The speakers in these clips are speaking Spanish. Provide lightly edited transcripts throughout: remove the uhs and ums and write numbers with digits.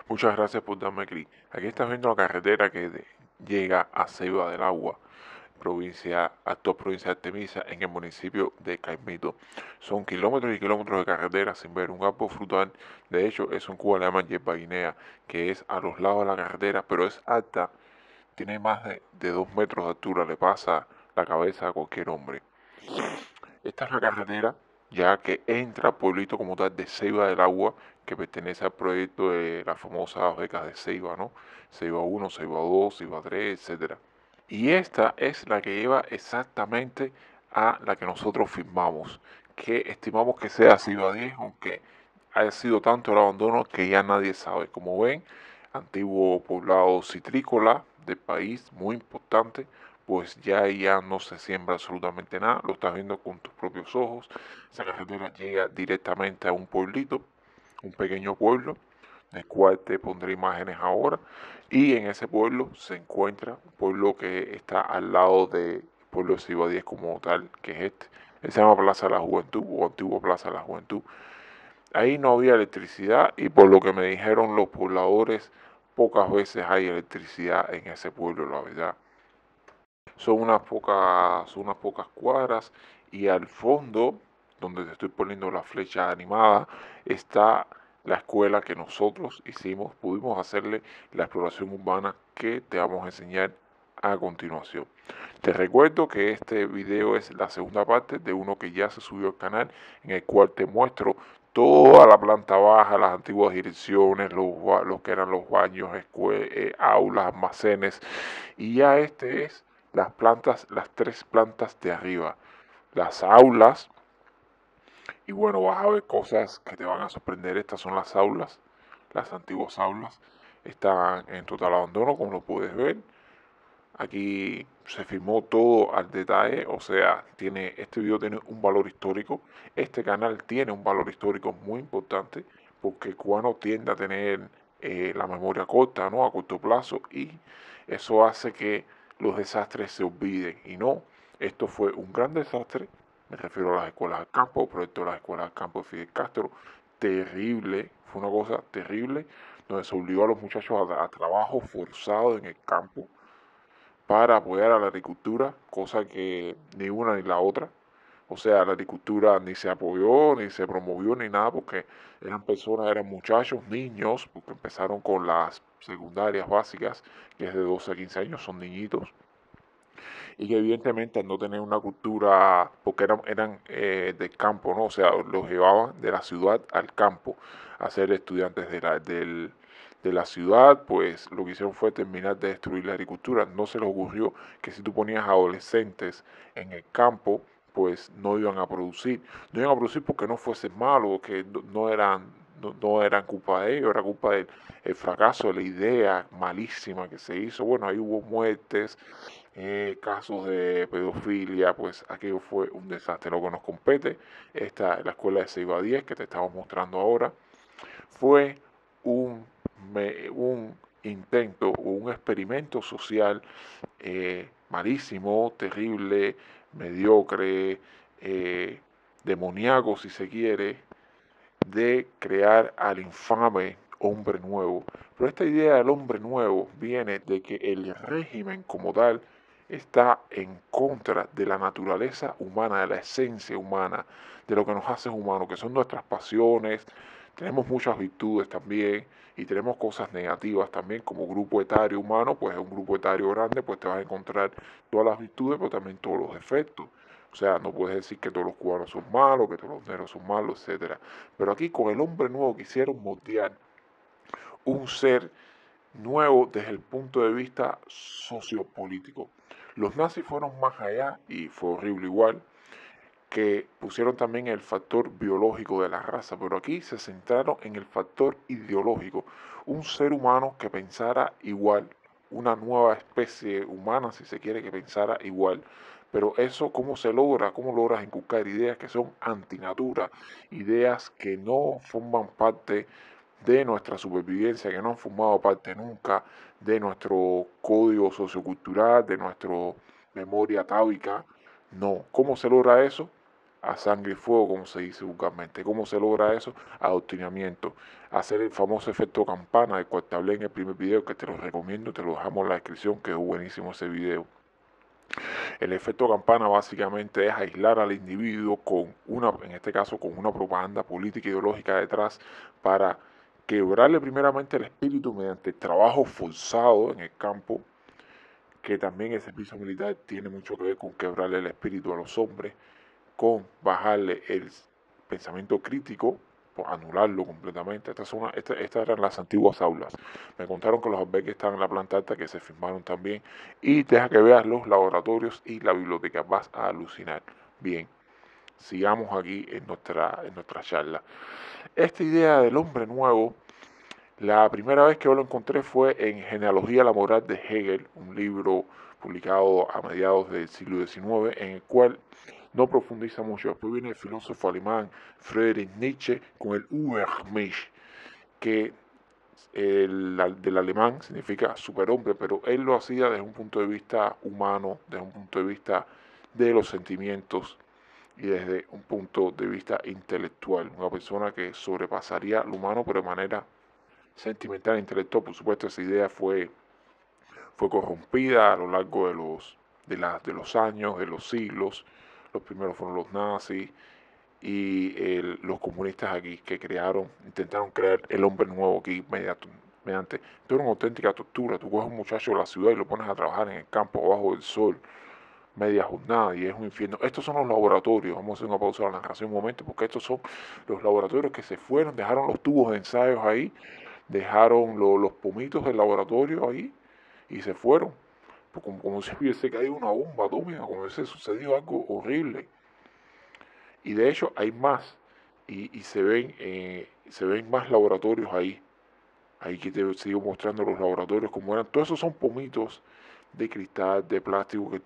Muchas gracias por darme clic. Aquí estás viendo la carretera llega a Ceiba del Agua, actual provincia de Artemisa, en el municipio de Caimito. Son kilómetros y kilómetros de carretera sin ver un árbol frutal. De hecho, eso en Cuba le llaman yerba guinea, que es a los lados de la carretera, pero es alta, tiene más de 2 metros de altura, le pasa la cabeza a cualquier hombre. Esta es la carretera ya que entra al pueblito como tal de Ceiba del Agua, que pertenece al proyecto de las famosas becas de Ceiba, ¿no? Ceiba 1, Ceiba 2, Ceiba 3, etcétera. Y esta es la que lleva exactamente a la que nosotros firmamos, que estimamos que sea Ceiba 10, aunque haya sido tanto el abandono que ya nadie sabe. Como ven, antiguo poblado citrícola del país, muy importante, pues ya no se siembra absolutamente nada, lo estás viendo con tus propios ojos. Esa carretera llega directamente a un pueblito, un pequeño pueblo, del cual te pondré imágenes ahora, y en ese pueblo se encuentra un pueblo que está al lado del pueblo de Cibadíes como tal, que es este. Él se llama Plaza de la Juventud o Antigua Plaza de la Juventud. Ahí no había electricidad y por lo que me dijeron los pobladores, pocas veces hay electricidad en ese pueblo, la verdad. Son unas pocas cuadras y al fondo, donde te estoy poniendo la flecha animada, está la escuela que nosotros hicimos, pudimos hacerle la exploración urbana que te vamos a enseñar a continuación. Te recuerdo que este video es la segunda parte de uno que ya se subió al canal, en el cual te muestro toda la planta baja, las antiguas direcciones, los que eran los baños, aulas, almacenes, y ya este es las tres plantas de arriba, las aulas, y bueno, vas a ver cosas que te van a sorprender. Estas son las aulas, las antiguas aulas, están en total abandono, como lo puedes ver. Aquí se filmó todo al detalle, o sea, este video tiene un valor histórico. Este canal tiene un valor histórico muy importante porque el cubano tiende a tener la memoria corta, ¿no? A corto plazo, y eso hace que los desastres se olviden. Y no, esto fue un gran desastre. Me refiero a las escuelas del campo, el proyecto de las escuelas del campo de Fidel Castro. Terrible, fue una cosa terrible, donde se obligó a los muchachos a trabajo forzado en el campo para apoyar a la agricultura, cosa que ni una ni la otra. O sea, la agricultura ni se apoyó, ni se promovió, ni nada, porque eran muchachos, niños, porque empezaron con las secundarias básicas, que es de 12 a 15 años, son niñitos, y que evidentemente al no tener una cultura, porque eran del campo, ¿no? O sea, los llevaban de la ciudad al campo a ser estudiantes de la ciudad, pues lo que hicieron fue terminar de destruir la agricultura. No se les ocurrió que si tú ponías adolescentes en el campo, pues no iban a producir. No iban a producir porque no fuesen malos, que no eran culpa de ellos, era culpa del fracaso de la idea malísima que se hizo. Bueno, ahí hubo muertes, casos de pedofilia, pues aquello fue un desastre. Lo que nos compete, la escuela de Ceiba 10 que te estamos mostrando ahora, fue un, un intento o un experimento social malísimo, terrible, mediocre, demoníaco si se quiere, de crear al infame hombre nuevo. Pero esta idea del hombre nuevo viene de que el régimen como tal está en contra de la naturaleza humana, de la esencia humana, de lo que nos hace humanos, que son nuestras pasiones. Tenemos muchas virtudes también y tenemos cosas negativas también. Como grupo etario humano, pues es un grupo etario grande, pues te vas a encontrar todas las virtudes, pero también todos los defectos. O sea, no puedes decir que todos los cubanos son malos, que todos los negros son malos, etcétera. Pero aquí con el hombre nuevo quisieron moldear un ser nuevo desde el punto de vista sociopolítico. Los nazis fueron más allá y fue horrible igual, que pusieron también el factor biológico de la raza, pero aquí se centraron en el factor ideológico, un ser humano que pensara igual, una nueva especie humana, si se quiere, que pensara igual. Pero eso, ¿cómo se logra? ¿Cómo logras inculcar ideas que son antinatura, ideas que no forman parte de nuestra supervivencia, que no han formado parte nunca de nuestro código sociocultural, de nuestra memoria atávica? No. ¿Cómo se logra eso? a sangre y fuego, como se dice vulgarmente. ¿Cómo se logra eso? Adoctrinamiento. Hacer el famoso efecto campana, del cual te hablé en el primer video, que te lo recomiendo, te lo dejamos en la descripción, que es buenísimo ese video. El efecto campana básicamente es aislar al individuo con una, en este caso, con una propaganda política ideológica detrás para quebrarle primeramente el espíritu mediante el trabajo forzado en el campo, que también el servicio militar tiene mucho que ver con quebrarle el espíritu a los hombres, con bajarle el pensamiento crítico, pues anularlo completamente. Estas eran las antiguas aulas. Me contaron que los albergues estaban en la planta alta, que se firmaron también. Y deja que veas los laboratorios y la biblioteca. Vas a alucinar. Bien, sigamos aquí en nuestra charla. Esta idea del hombre nuevo, la primera vez que yo lo encontré fue en Genealogía de la Moral de Hegel, un libro publicado a mediados del siglo XIX, en el cual no profundiza mucho. Después viene el filósofo alemán Friedrich Nietzsche con el Übermensch, que del alemán significa superhombre, pero él lo hacía desde un punto de vista humano, desde un punto de vista de los sentimientos y desde un punto de vista intelectual. Una persona que sobrepasaría lo humano, pero de manera sentimental e intelectual. Por supuesto, esa idea fue corrompida a lo largo de los años, de los siglos. Los primeros fueron los nazis y los comunistas aquí que intentaron crear el hombre nuevo aquí mediante esto era una auténtica tortura. Tú coges a un muchacho de la ciudad y lo pones a trabajar en el campo bajo el sol, media jornada, y es un infierno. Estos son los laboratorios. Vamos a hacer una pausa en la narración un momento, porque estos son los laboratorios que se fueron, dejaron los tubos de ensayos ahí, dejaron los pomitos del laboratorio ahí y se fueron. Pues como si hubiese caído una bomba atómica, como si hubiese sucedido algo horrible. Y de hecho hay más, y se ven más laboratorios ahí. Ahí que te sigo mostrando los laboratorios como eran. Todos esos son pomitos de cristal, de plástico que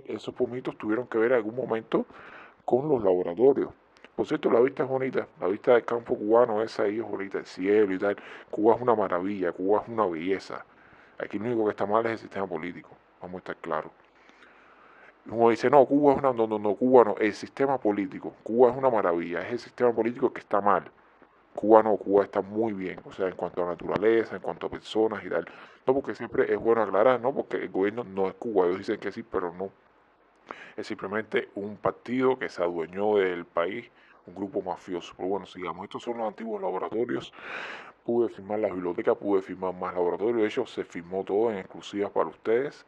esos pomitos tuvieron que ver en algún momento con los laboratorios. Por cierto, la vista es bonita, la vista del campo cubano, esa ahí es bonita, el cielo y tal. Cuba es una maravilla, Cuba es una belleza. Aquí lo único que está mal es el sistema político, vamos a estar claros. Uno dice, no, Cuba es una, no, Cuba no, el sistema político, Cuba es una maravilla, es el sistema político que está mal. Cuba no, Cuba está muy bien, o sea, en cuanto a naturaleza, en cuanto a personas y tal. No, porque siempre es bueno aclarar, ¿no? Porque el gobierno no es Cuba, ellos dicen que sí, pero no. Es simplemente un partido que se adueñó del país, un grupo mafioso. Pero bueno, sigamos, estos son los antiguos laboratorios. Pude firmar la biblioteca, pude firmar más laboratorios, de hecho se firmó todo en exclusivas para ustedes.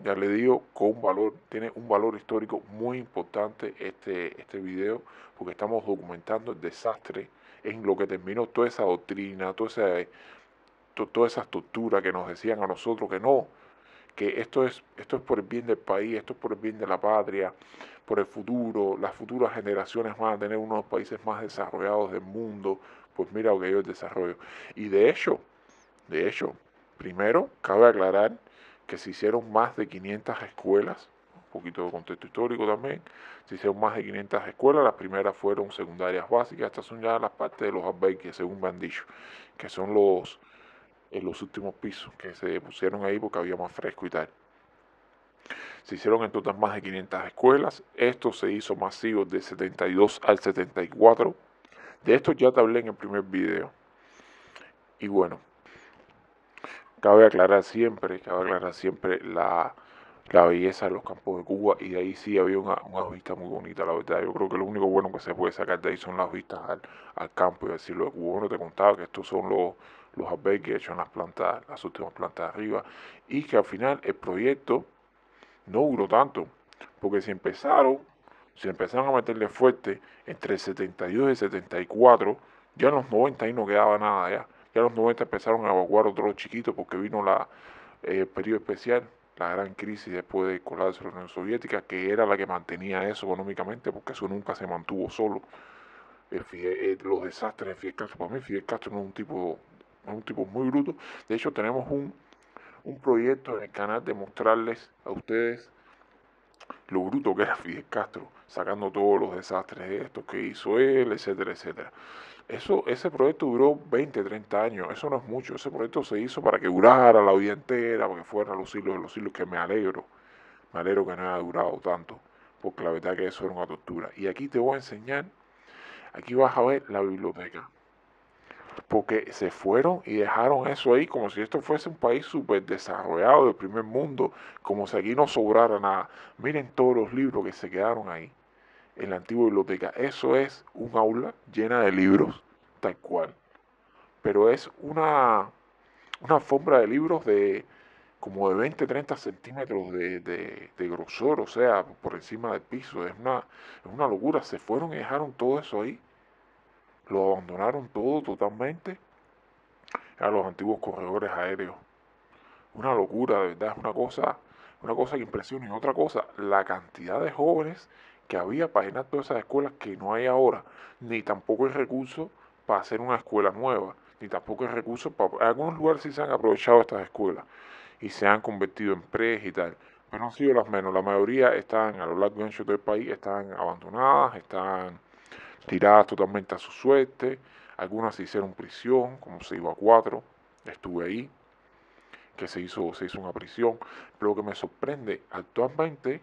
Ya le digo, con un valor, tiene un valor histórico muy importante este video, porque estamos documentando el desastre en lo que terminó toda esa doctrina, toda esa estructura que nos decían a nosotros que no, que esto es por el bien del país, esto es por el bien de la patria, por el futuro, las futuras generaciones van a tener uno de los países más desarrollados del mundo. Pues mira lo que yo el desarrollo. Y de hecho, primero cabe aclarar que se hicieron más de 500 escuelas, un poquito de contexto histórico también, se hicieron más de 500 escuelas, las primeras fueron secundarias básicas, estas son ya las partes de los albergues, según me han dicho, que son en los últimos pisos, que se pusieron ahí porque había más fresco y tal. Se hicieron en total más de 500 escuelas, esto se hizo masivo del 72 al 74, de esto ya te hablé en el primer video. Y bueno, cabe aclarar siempre la belleza de los campos de Cuba, y de ahí sí había una vista muy bonita, la verdad. Yo creo que lo único bueno que se puede sacar de ahí son las vistas al campo y decirlo de Cuba. Bueno, te contaba que estos son los albergues hechos en las últimas plantas de arriba, y que al final el proyecto no duró tanto, porque se empezaron a meterle fuerte entre el 72 y el 74, ya en los 90 ahí no quedaba nada ya. Ya en los 90 empezaron a evacuar otros chiquitos porque vino el periodo especial, la gran crisis después del colapso de la Unión Soviética, que era la que mantenía eso económicamente, porque eso nunca se mantuvo solo. Los desastres de Fidel Castro, para mí Fidel Castro no es un tipo muy bruto. De hecho, tenemos un proyecto en el canal de mostrarles a ustedes lo bruto que era Fidel Castro, sacando todos los desastres estos que hizo él, etcétera, etcétera. Ese proyecto duró 20, 30 años, eso no es mucho. Ese proyecto se hizo para que durara la vida entera, para que fuera los siglos de los siglos, que me alegro que no haya durado tanto. porque la verdad que eso era una tortura. Y aquí te voy a enseñar, aquí vas a ver la biblioteca, porque se fueron y dejaron eso ahí como si esto fuese un país súper desarrollado del primer mundo, como si aquí no sobrara nada. Miren todos los libros que se quedaron ahí en la antigua biblioteca. Eso es un aula llena de libros, tal cual. Pero es una alfombra de libros de como de 20, 30 centímetros de grosor, o sea, por encima del piso. Es una locura. Se fueron y dejaron todo eso ahí. Lo abandonaron todo totalmente a los antiguos corredores aéreos. Una locura, de verdad, es una cosa que impresiona. Y otra cosa, la cantidad de jóvenes que había para llenar todas esas escuelas que no hay ahora, ni tampoco hay recursos para hacer una escuela nueva, ni tampoco hay recursos para... En algunos lugares sí se han aprovechado estas escuelas y se han convertido en pres y tal, pero no han sido las menos. La mayoría están a lo largo y ancho del país, están abandonadas, están tiradas totalmente a su suerte. Algunas se hicieron prisión, como se iba a cuatro, estuve ahí, que se hizo una prisión. Pero lo que me sorprende actualmente,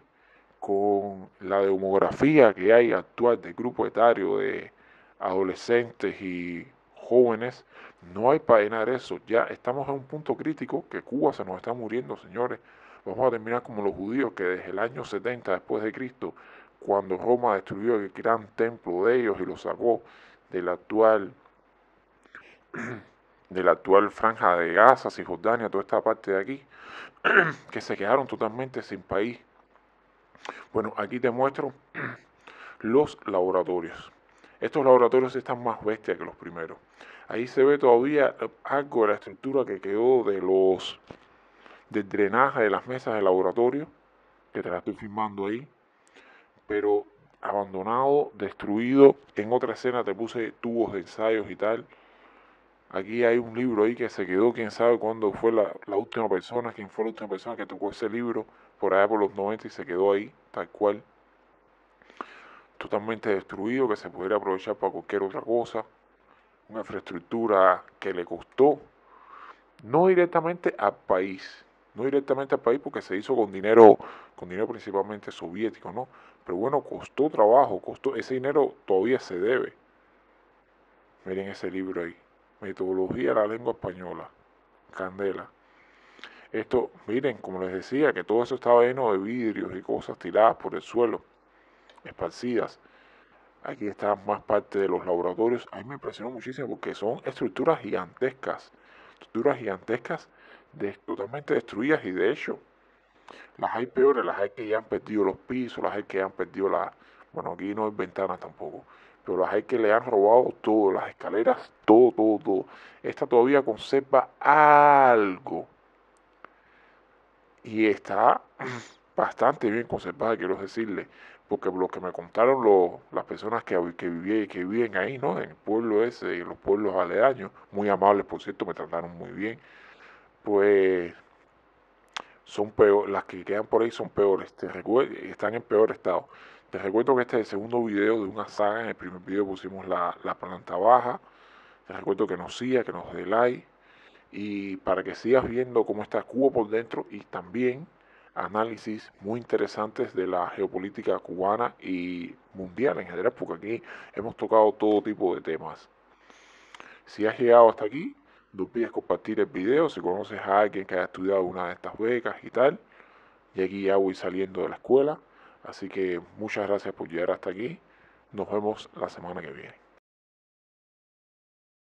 con la demografía que hay actual del grupo etario de adolescentes y jóvenes, no hay para llenar eso. Ya estamos en un punto crítico que Cuba se nos está muriendo, señores. Vamos a terminar como los judíos que desde el año 70 después de Cristo, cuando Roma destruyó el gran templo de ellos y lo sacó del actual de la actual franja de Gaza, Cisjordania, toda esta parte de aquí, que se quedaron totalmente sin país. Bueno, aquí te muestro los laboratorios. Estos laboratorios están más bestias que los primeros. Ahí se ve todavía algo de la estructura que quedó del drenaje de las mesas de laboratorio, que te la estoy filmando ahí, pero abandonado, destruido. En otra escena te puse tubos de ensayos y tal. Aquí hay un libro ahí que se quedó, quién sabe cuándo fue la última persona, quién fue la última persona que tocó ese libro, por allá por los 90 y se quedó ahí, tal cual, totalmente destruido, que se pudiera aprovechar para cualquier otra cosa. Una infraestructura que le costó, no directamente al país, no directamente al país porque se hizo con dinero principalmente soviético, ¿no? Pero bueno, costó trabajo, costó, ese dinero todavía se debe. Miren ese libro ahí, Metodología de la Lengua Española, Candela. Esto, miren, como les decía, que todo eso estaba lleno de vidrios y cosas tiradas por el suelo, esparcidas. Aquí está más parte de los laboratorios. A mí me impresionó muchísimo porque son estructuras gigantescas totalmente destruidas y de hecho las hay peores, las hay que ya han perdido los pisos, las hay que ya han perdido bueno, aquí no hay ventanas tampoco, pero las hay que le han robado todo, las escaleras, todo, todo, todo. Esta todavía conserva algo y está bastante bien conservada, quiero decirle, porque por lo que me contaron las personas que viven ahí, ¿no? En el pueblo ese y en los pueblos aledaños, muy amables, por cierto, me trataron muy bien, pues son peor, las que quedan por ahí son peores, están en peor estado. Te recuerdo que este es el segundo video de una saga. En el primer video pusimos la planta baja. Te recuerdo que nos siga, que nos dé like y para que sigas viendo cómo está Cuba por dentro y también análisis muy interesantes de la geopolítica cubana y mundial en general, porque aquí hemos tocado todo tipo de temas. Si has llegado hasta aquí, no olvides compartir el video si conoces a alguien que haya estudiado una de estas becas y tal. Y aquí ya voy saliendo de la escuela, así que muchas gracias por llegar hasta aquí. Nos vemos la semana que viene.